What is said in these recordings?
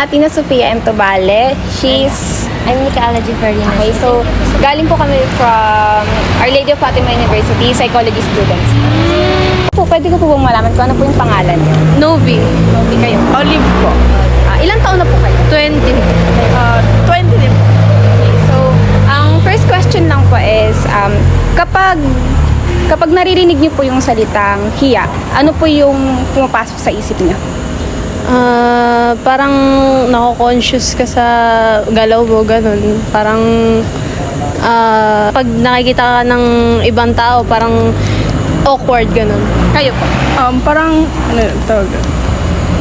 Athena Sofia M. Tobale. I'm Micaela Giferina. Okay, so galing po kami from Our Lady of Fatima University, psychology students. Pwede ko po bang malaman kung ano po yung pangalan niyo? Novi. Hindi kayo. Olive po. Ilang taon na po kayo? 20. 20 din po. Okay, so ang first question lang po is, kapag naririnig niyo po yung salitang hiya, ano po yung pumapasok sa isip niyo? Parang nako-conscious ka sa galaw mo, ganun. Parang pag nakikita ka ng ibang tao, parang awkward, ganun. Kayo po? Parang, ano tawag?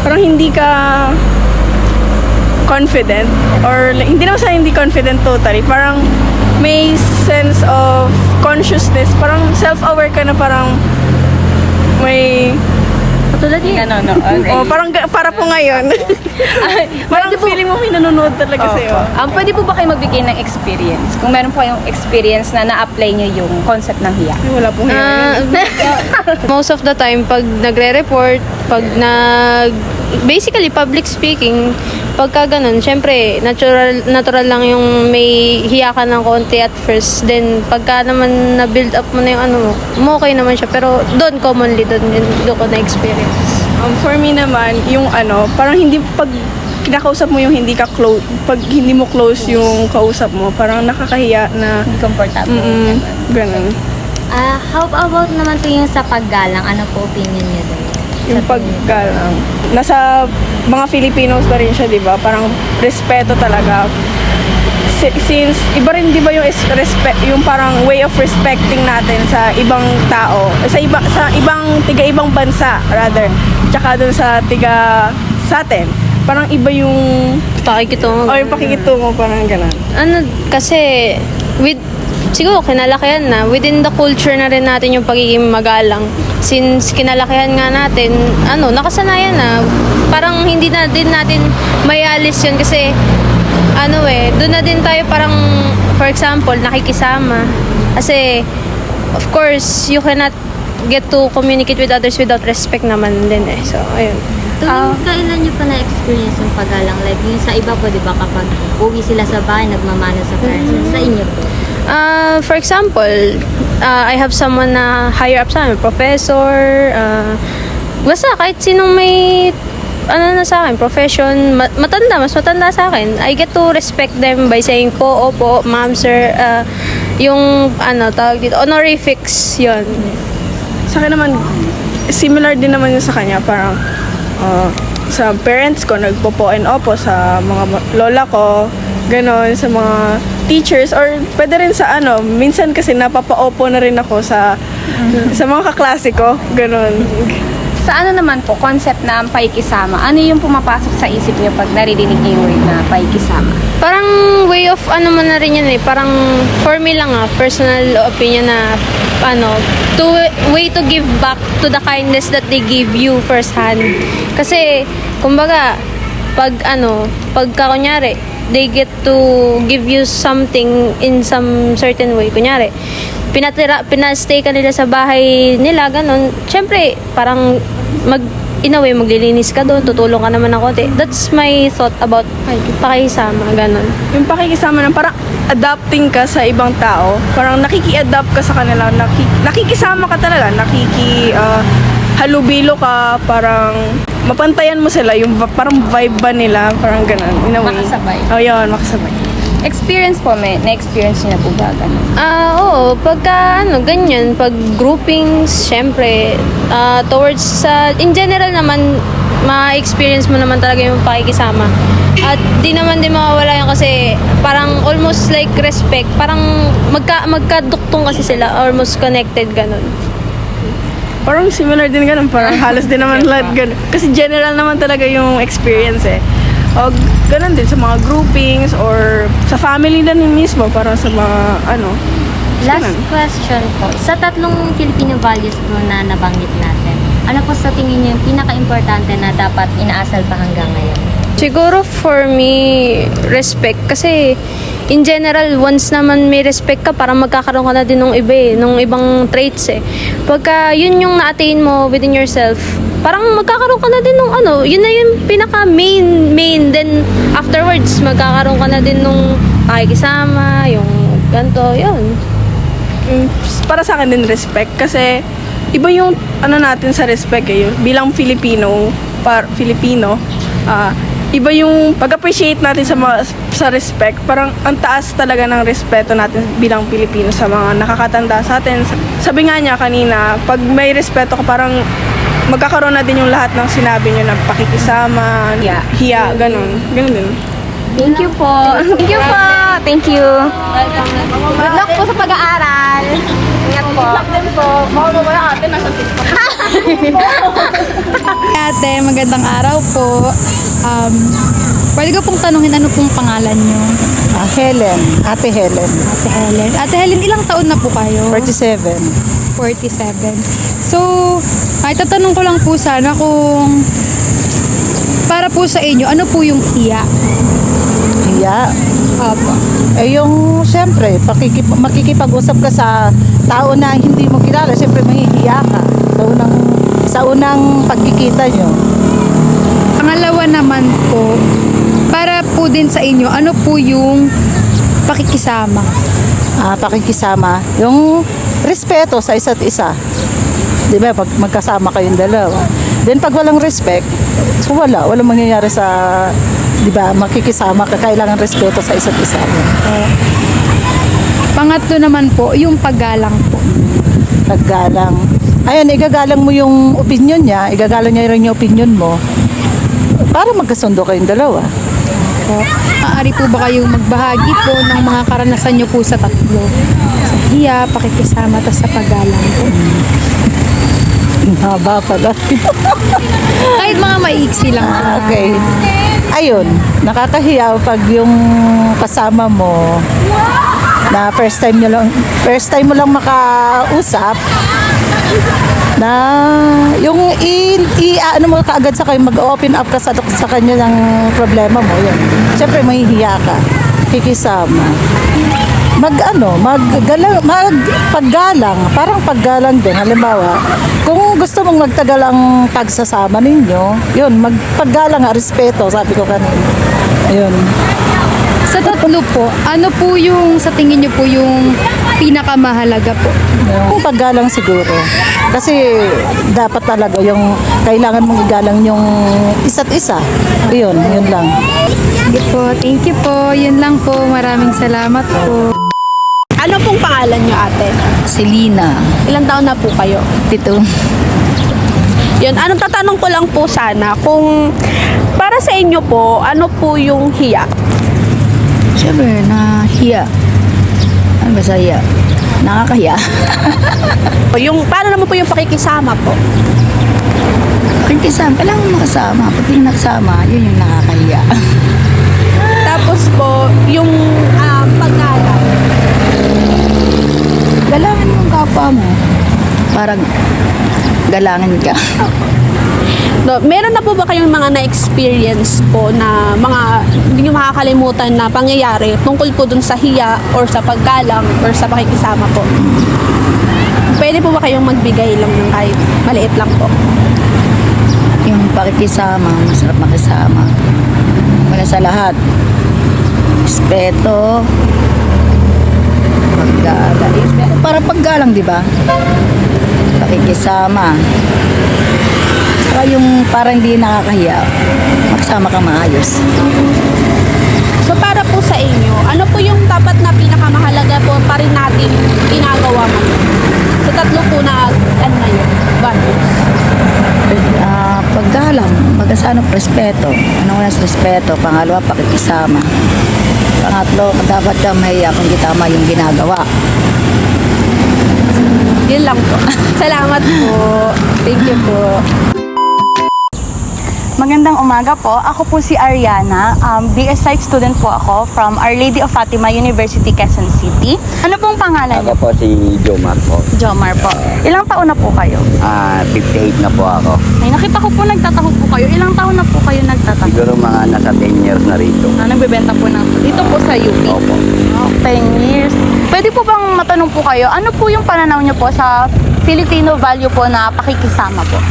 Parang hindi ka confident or hindi naman sa hindi confident totally. Parang may sense of consciousness. Parang self-aware ka na parang may Katulad niya. Ano, para po ngayon. Parang feeling mo may nanonood talaga sa'yo. Pwede po ba kayo magbigay ng experience? Kung meron po kayong experience na na-apply nyo yung concept ng hiya. Wala pong ngayon. Most of the time, pag nagre-report, basically public speaking, pagka ganun, syempre, natural lang yung may hiya ka ng konti at first. Then, pagka naman na-build up mo na yung ano mo, okay naman siya. Pero doon, commonly, doon ko na-experience. For me naman, yung parang hindi pag kinakausap mo yung hindi ka close, pag hindi mo close yung kausap mo, parang nakakahiya na Hindi comfortable. ganun. How about naman po yung sa paggalang? Ano po opinion niyo doon? Yung paggalang. Nasa mga Filipinos na rin siya, di ba? Parang respeto talaga. Since iba rin, di ba, yung respect, yung parang way of respecting natin sa ibang tao, sa ibang ibang bansa rather, tsaka dun sa sa atin. Parang iba yung Pakikitungo. yung pakikitungo, parang ganun. Kasi, siguro kinalakihan na, within the culture na rin natin yung pagiging magalang. Since kinalakihan nga natin, nakasanayan na, parang hindi na din natin mayalis yun kasi, doon na din tayo parang, for example, nakikisama. Kasi, of course, you cannot get to communicate with others without respect naman din eh. So, ayun. Kailan niyo pa na-experience yung paggalang? Like, yung sa iba po, di ba, kapag uwi sila sa bahay, nagmamana sa parents. Sa inyo po? For example, I have someone na higher up sa amin, professor, basta kahit sinong may na sa akin, profession, mas matanda sa akin, I get to respect them by saying po, opo, ma'am, sir, yung tawag dito, honorifics, yun. Sa akin naman, similar din naman yun sa kanya. Parang sa parents ko, nagpo-po and opo. Sa mga lola ko, ganon. Sa mga teachers, or pwede rin sa minsan kasi napapa-opo na rin ako sa mga kaklase ko, ganon. Sa naman po, concept na ang paikisama, ano yung pumapasok sa isip niyo pag naririnig niyo yung word na paikisama? Parang way of mo na rin yan eh. Parang for me lang personal opinion na way to give back to the kindness that they give you firsthand. Kasi, kumbaga, pagka kunyari, they get to give you something in some certain way. Kunyari, pinastay ka nila sa bahay nila, ganun. Siyempre, parang in a way, maglilinis ka doon, tutulong ka naman ng konti. That's my thought about pakikisama, ganun. Yung pakikisama na parang adapting ka sa ibang tao, parang nakiki-adapt ka sa kanila, nakikisama ka talaga, halubilo ka, parang mapantayan mo sila, yung parang vibe ba nila, parang ganun. In a way. Makasabay. Oh, yun, makasabay. Experience po, na-experience niyo na po ba ganun? Oo, pagka ganyan, pag groupings, syempre, towards in general naman, ma-experience mo naman talaga yung pakikisama. At di naman din mawawala yun kasi parang almost like respect, parang magkaduktong kasi sila, almost connected, ganun. Parang similar din ganun, parang halos din naman lahat ganun. Kasi general naman talaga yung experience eh. O ganun din sa mga groupings or sa family na mismo, parang sa mga Last question po. Sa tatlong Filipino values po na nabanggit natin, ano po sa tingin niyo yung pinaka-importante na dapat inaasal pa hanggang ngayon? Siguro for me, respect. Kasi in general, once naman may respect ka, parang magkakaroon ka na din ng iba nung ibang traits Pagka yun yung na-attain mo within yourself, parang magkakaroon ka na din ng yun na yung pinaka main. Then afterwards, magkakaroon ka na din nung pakikisama, yung ganito, yun. Para sa akin din respect kasi iba yung natin sa respect yun. Bilang Filipino, iba yung pag-appreciate natin sa respect. Parang ang taas talaga ng respeto natin bilang Pilipino sa mga nakakatanda sa atin. Sabi nga niya kanina, pag may respeto ka, parang magkakaroon na din yung lahat ng sinabi niyo na pakikisama, hiya, ganun. Ganun din. Thank you po. Thank you po. Thank you. Good luck po sa pag-aaral. Ingat po. Good luck din po. Baka mawala ate, nasa TikTok. Ate, magandang araw po. Pwede ko pong tanungin ano pong pangalan nyo? Helen. Ate Helen. Ate Helen. Ate Helen, ilang taon na po kayo? 47. 47. So, tatanong ko lang po sana kung para po sa inyo, ano po yung hiya? Hiya. Opo. Yung siyempre, makikipag-usap ka sa tao na hindi mo kilala. Siyempre, mahihiya ka sa unang pagkikita nyo. Pangalawa naman po, para po din sa inyo, ano po yung pakikisama? Pakikisama. Yung respeto sa isa't isa. Di ba? Pag magkasama kayong dalawa. Then, pag walang respect, so walang mangyayari sa, di ba, makikisama ka, kailangan respeto sa isa't isa. Pangatlo naman po, yung paggalang po. Paggalang. Ayan, igagalang mo yung opinion niya, igagalang niya rin yung opinion mo para magkasundo kayong dalawa. Po. Maaari po ba kayong magbahagi po ng mga karanasan nyo po sa tatlo? Sa hiya, pakikisama, tas sa paggalang po. Haba pala. Kahit mga maiksi lang. Okay. Ayun, nakakahiya pag yung kasama mo na first time mo lang makausap na yung ano mo kaagad sa kanya, mag-open up ka sa kanya ng problema mo, yun. Siyempre mahihiya ka, kikisama. Paggalang, parang paggalang din. Halimbawa, kung gusto mong magtagal ang pagsasama ninyo, yun, magpaggalang respeto, sabi ko kanina. Ayun. Sa tatlo po, ano po yung sa tingin nyo po yung pinakamahalaga po? Yung paggalang siguro. Kasi dapat talaga yung kailangan mong igalang yung isa't isa. Yun lang. Sige po, thank you po. Yun lang po. Maraming salamat po. Ano pong pangalan niyo, ate? Selena. Ilang taon na po kayo? Tito. Yun, anong tatanong ko lang po sana, kung para sa inyo po, ano po yung hiya? Siyempre, nahiya. Ano ba sa hiya? Nakakahiya. Yung, paano naman po yung pakikisama po? Pakikisama, kailangan makasama. Pag hindi nakasama, yun yung nakakahiya. Tapos po, yung paggalang. Galangin mo ang kapwa mo. Parang galangin ka. No, meron na po ba kayong mga na-experience po na mga hindi nyo makakalimutan na pangyayari tungkol po dun sa hiya or sa paggalang or sa pakikisama po? Pwede po ba kayong magbigay lang ng kahit maliit lang po? Yung pakikisama, masarap makisama. Wala sa lahat. Respeto. Paggalang. Para paggalang, di ba? Pakikisama. Saka yung parang hindi nakakahiya, makasama ka maayos. So para po sa inyo, ano po yung dapat na pinakamahalaga po pa rin natin ginagawa mo? Sa tatlo po na ano na yun, values. Paggalang, magasanong respeto. Ano nga sa respeto? Pangalawa, pakikisama. Pangatlo, dapat ka mahiya kung di tama yung ginagawa. Yun lang po. Salamat po. Thank you po. Magandang umaga po. Ako po si Ariana. BS Psych student po ako from Our Lady of Fatima University, Quezon City. Ano pong pangalan Ako niyo? po si Jomar po. Jomar po. Ilang taon na po kayo? 58 na po ako. Ay, nakita ko po nagtataho po kayo. Ilang taon na po kayo nagtataho? Siguro mga nasa 10 years na rito. Nagbebenta po ng dito po sa UP. Opo. 10 years. Pwede po bang matanong po kayo, ano po yung pananaw niyo po sa Filipino value po na pakikisama po?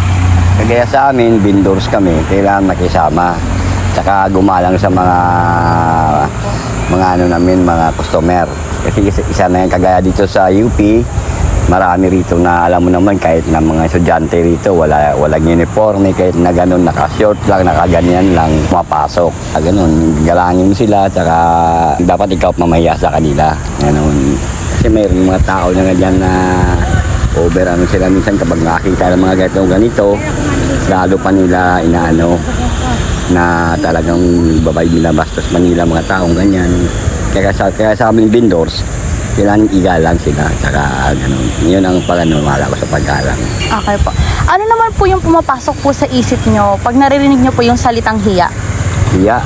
Kagaya sa amin, vendors kami, kailangan makisama. Tsaka gumalang sa mga ano namin, mga customer. Kasi isa na yung kagaya dito sa UP, marami rito na alam mo naman kahit na mga estudyante rito, walang uniforme, kahit na ganun, naka-short lang, nakaganyan lang, mapasok. Ganun, galangin mo sila, tsaka dapat ikaw mamahiya sa kanila. Ganun. Kasi mayroong mga tao na ganyan na over ano sila minsan kapag nakakita ng mga ganito, lalo pa nila inaano na talagang babay nila bastos Manila mga taong ganyan. Kaya sa aming vendors, kailangan igalang sila. Tsaka ganun. Yun ang pag-anumala ko sa paggalang. Okay po. Ano naman po yung pumapasok po sa isip nyo pag naririnig nyo po yung salitang hiya? Hiya.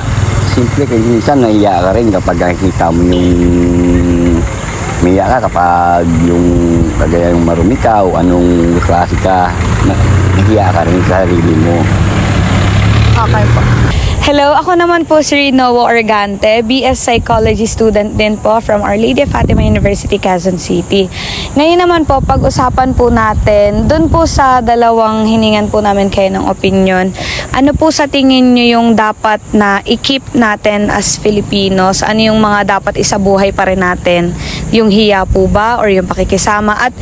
Simple kasi minsan nahiya ka rin kapag nakikita mo yung miya ka kapag yung kagaya yung marumi ka o anong klase ka, nahiya ka rin sa sarili mo. Okay po. Hello, ako naman po si Rinowo Organte, BS Psychology student din po from Our Lady of Fatima University, Quezon City. Ngayon naman po, pag-usapan po natin, dun po sa dalawang hiningan po namin kayo ng opinion, ano po sa tingin nyo yung dapat na i-keep natin as Filipinos? Ano yung mga dapat isabuhay pa rin natin? Yung hiya po ba or yung pakikisama? At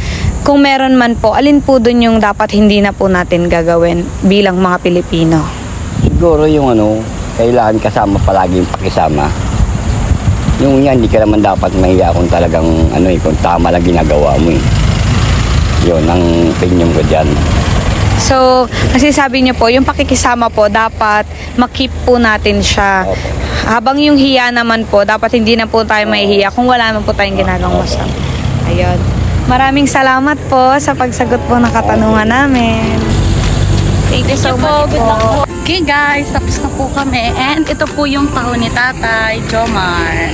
kung meron man po, alin po dun yung dapat hindi na po natin gagawin bilang mga Pilipino? Siguro yung kailangan kasama palagi yung pakisama. Yung yan, hindi ka naman dapat mahiya kung talagang kung tama lang ginagawa mo eh. Yun, ang opinion ko dyan. So, kasi sabi niyo po, yung pakikisama po, dapat makip po natin siya. Opo. Habang yung hiya naman po, dapat hindi na po tayo mahihiya kung wala naman po tayong ginagawang masama. Ayun. Maraming salamat po sa pagsagot po ng katanungan namin. Thank you so much po. Good luck po. Okay guys, tapos na po kami. And ito po yung taho ni Tatay Jomar.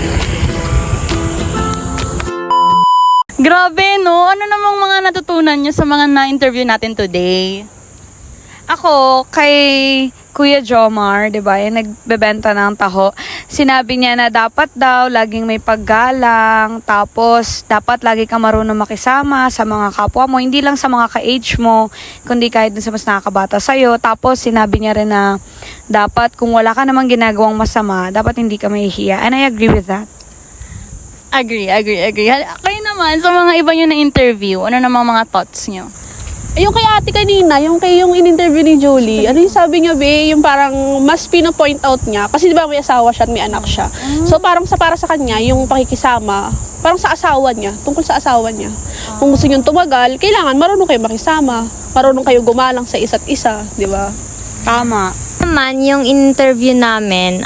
Grabe no? Ano namang mga natutunan nyo sa mga na-interview natin today? Ako, kay Kuya Jomar, di ba, yung nagbebenta ng taho, sinabi niya na dapat daw laging may paggalang, tapos dapat lagi ka marunong makisama sa mga kapwa mo, hindi lang sa mga ka-age mo, kundi kahit dun sa mas nakakabata sa'yo. Tapos sinabi niya rin na dapat kung wala ka namang ginagawang masama, dapat hindi ka mahihiya. And I agree with that. Agree. Kayo naman, sa mga iba nyo na-interview, ano namang mga thoughts nyo? Yung kay ate kanina, yung in-interview ni Julie, ano yung sabi niya, be, yung parang mas pino-point out niya. Kasi di ba may asawa siya at may anak siya. So parang para sa kanya, yung pakikisama, parang sa asawa niya, tungkol sa asawa niya. Kung gusto niyong tumagal, kailangan marunong kayo makisama, marunong kayo gumalang sa isa't isa, di ba? Tama. Naman, yung interview namin,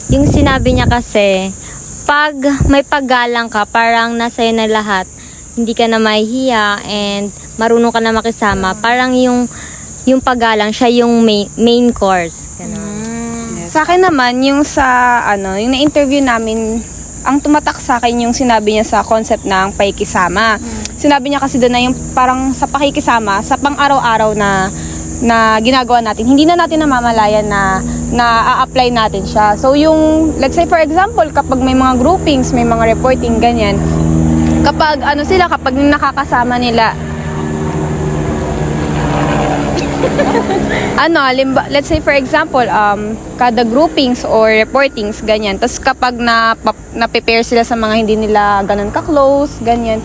yung sinabi niya kasi, pag may paggalang ka, parang nasa'yo na lahat, hindi ka na mahihiya and marunong ka na makisama. Parang yung paggalang siya yung main course. Sa akin naman, yung yung na-interview namin, ang tumatak sa akin yung sinabi niya sa concept ng pakikisama. Sinabi niya kasi doon na yung parang sa pakikisama, sa pang-araw-araw na ginagawa natin, hindi na natin namamalayan na a-apply natin siya. So yung, let's say for example, kapag may mga groupings, may mga reporting, ganyan, kapag kapag nakakasama nila, let's say for example, kada groupings or reportings, ganyan. Tapos kapag na-prepare sila sa mga hindi nila ganun ka-close, ganyan,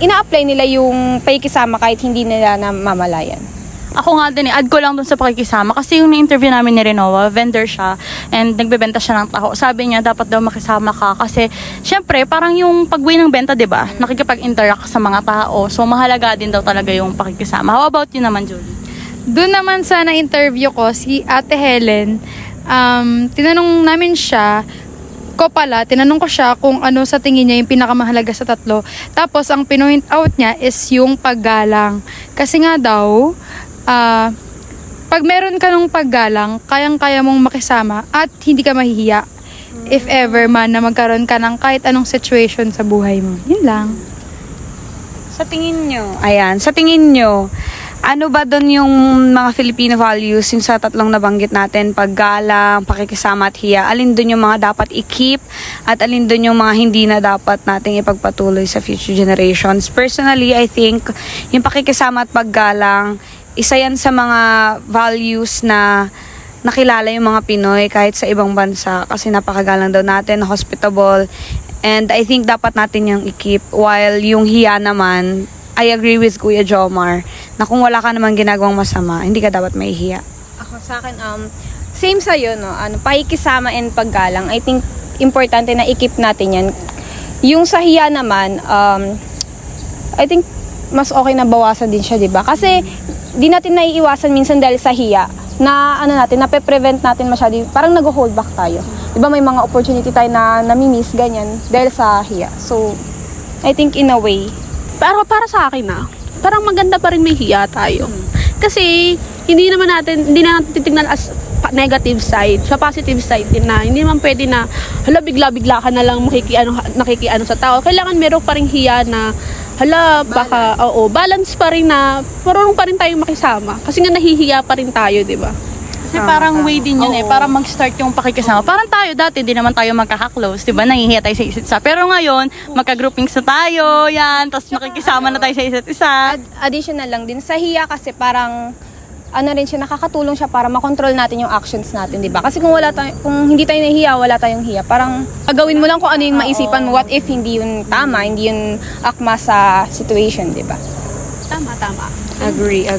ina-apply nila yung pakikisama kahit hindi nila namamalayan. Ako nga din add ko lang dun sa pakikisama kasi yung na-interview namin ni Renoa, vendor siya and nagbebenta siya ng taho. Sabi niya dapat daw makisama ka kasi syempre parang yung pag-uwi ng benta, 'di ba? Nakikipag-interact sa mga tao. So mahalaga din daw talaga yung pakikisama. How about you naman, Julie? Doon naman sa na-interview ko, si Ate Helen, tinanong namin siya, tinanong ko siya kung ano sa tingin niya yung pinakamahalaga sa tatlo. Tapos, ang pinoint out niya is yung paggalang. Kasi nga daw, pag meron ka ng paggalang, kayang-kaya mong makisama at hindi ka mahihiya. If ever man na magkaroon ka ng kahit anong situation sa buhay mo. Yun lang. Sa tingin nyo, ano ba doon yung mga Filipino values, yung sa tatlong nabanggit natin, paggalang, pakikisama at hiya, alin doon yung mga dapat i-keep at alin doon yung mga hindi na dapat nating ipagpatuloy sa future generations? Personally, I think yung pakikisama at paggalang, isa yan sa mga values na nakilala yung mga Pinoy kahit sa ibang bansa kasi napakagalang daw natin, hospitable, and I think dapat natin yung i-keep. While yung hiya naman, I agree with Kuya Jomar na kung wala ka naman ginagawang masama, hindi ka dapat mahihiya. Ako sa akin, same sa'yo, no? Pakikisama and paggalang. I think, importante na i-keep natin yan. Yung sa hiya naman, I think, mas okay na bawasan din siya, di ba? Kasi, di natin naiiwasan minsan dahil sa hiya na, nape-prevent natin masyado. Parang nag-hold back tayo. Di ba may mga opportunity tayo na nami-miss, ganyan, dahil sa hiya. So, I think in a way, Pero para sa akin parang maganda pa rin may hiya tayo. Kasi hindi na natin titignan as negative side, sa positive side din na hindi naman pwede na hala bigla-bigla ka na lang nakikiano sa tao. Kailangan meron pa rin hiya na hala baka balance pa rin na marunong pa rin tayong makisama. Kasi nga nahihiya pa rin tayo, 'di ba? Kasi parang way din yun para mag-start yung pakikisama. Parang tayo dati, di naman tayo magkaka-close, di ba? Nangihiya tayo sa isa't isa. Pero ngayon, magka-groupings na tayo, yan, tapos makikisama na tayo sa isa't isa. additional lang din. Sa hiya kasi parang, nakakatulong siya para makontrol natin yung actions natin, di ba? Kasi kung hindi tayo nahihiya, wala tayong hiya. Parang, gagawin mo lang kung ano yung maisipan mo. What if hindi yun tama, hindi yun akma sa situation, di ba? Tama. Agree.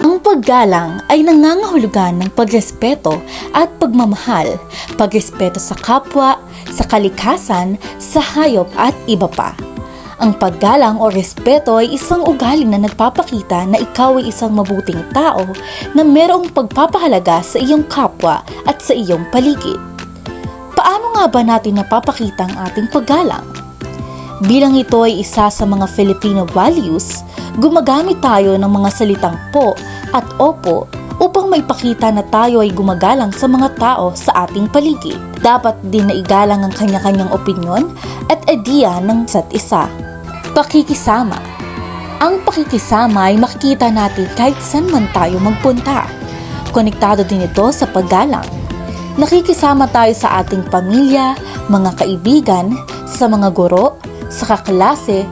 Ang paggalang ay nangangahulugan ng pagrespeto at pagmamahal, pagrespeto sa kapwa, sa kalikasan, sa hayop at iba pa. Ang paggalang o respeto ay isang ugali na nagpapakita na ikaw ay isang mabuting tao na mayroong pagpapahalaga sa iyong kapwa at sa iyong paligid. Paano nga ba natin napapakita ang ating paggalang? Bilang ito ay isa sa mga Filipino values, gumagamit tayo ng mga salitang po at opo upang maipakita na tayo ay gumagalang sa mga tao sa ating paligid. Dapat din na igalang ang kanya-kanyang opinyon at ideya ng isa't isa. Pakikisama. Ang pakikisama ay makikita natin kahit saan man tayo magpunta. Konektado din ito sa paggalang. Nakikisama tayo sa ating pamilya, mga kaibigan, sa mga guro, sa kaklase,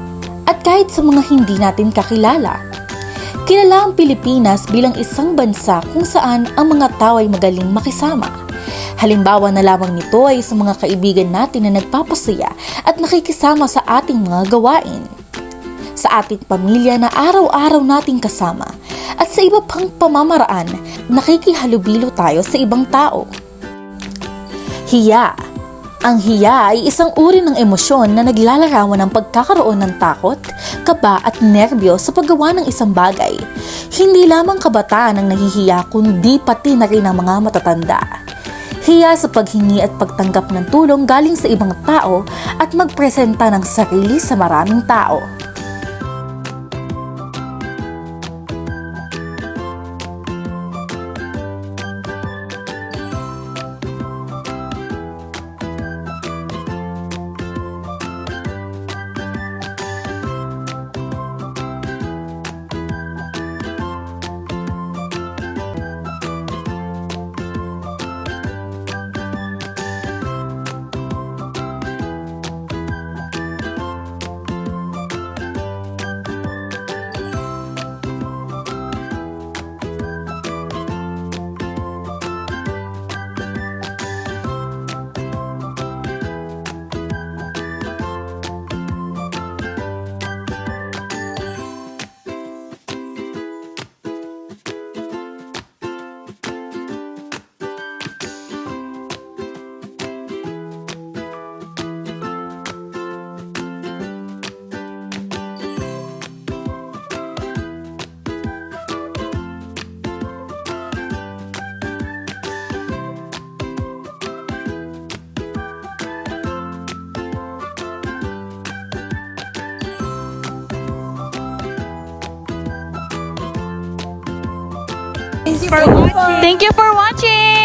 at kahit sa mga hindi natin kakilala. Kilala ang Pilipinas bilang isang bansa kung saan ang mga tao ay magaling makisama. Halimbawa na lamang nito ay sa mga kaibigan natin na nagpapasaya at nakikisama sa ating mga gawain. Sa ating pamilya na araw-araw nating kasama at sa iba pang pamamaraan, nakikihalubilo tayo sa ibang tao. Hiya. Ang hiya ay isang uri ng emosyon na naglalarawan ng pagkakaroon ng takot, kaba at nerbyo sa paggawa ng isang bagay. Hindi lamang kabataan ang nahihiya kundi pati na rin ang mga matatanda. Hiya sa paghingi at pagtanggap ng tulong galing sa ibang tao at magpresenta ng sarili sa maraming tao. for watching. Thank you for watching!